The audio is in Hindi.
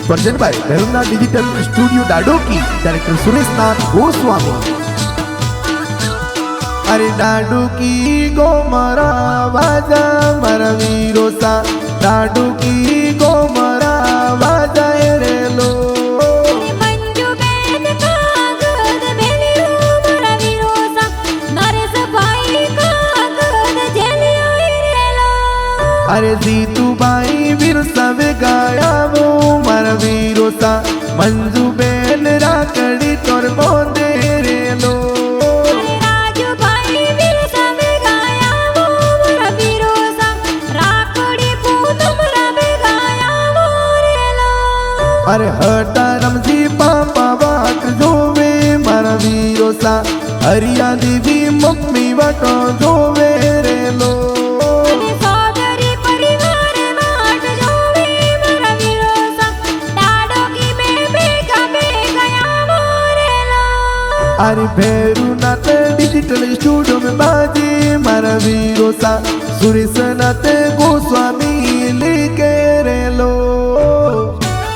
Present by Bhairavnath digital studio Dadoki, director Suresh Nath Goswami. अरे डाडोकी गो मरा वाजा मरा वीरो सा, डाडोकी गो मरा वाजा रे लो। अरे जीतू बाई वीर सब गाया वो मारा वीरो सा, मंजू बेन राकड़ी तोर बोंदे रे लो। राजू भाई वीर सब गाया वो मारा वीरो सा, राकड़ी पूनम रबे गाया वो रे लो। अरे हटा रमजी पापा बाट जोवे मारा वीरो सा, हरिया देवी मम्मी वाटो जोवे रे लो। अरे भैरवनाथ डिजिटल स्टूडियो में बाजे मारा वीरो सा, सुरेश नाथ गोस्वामी।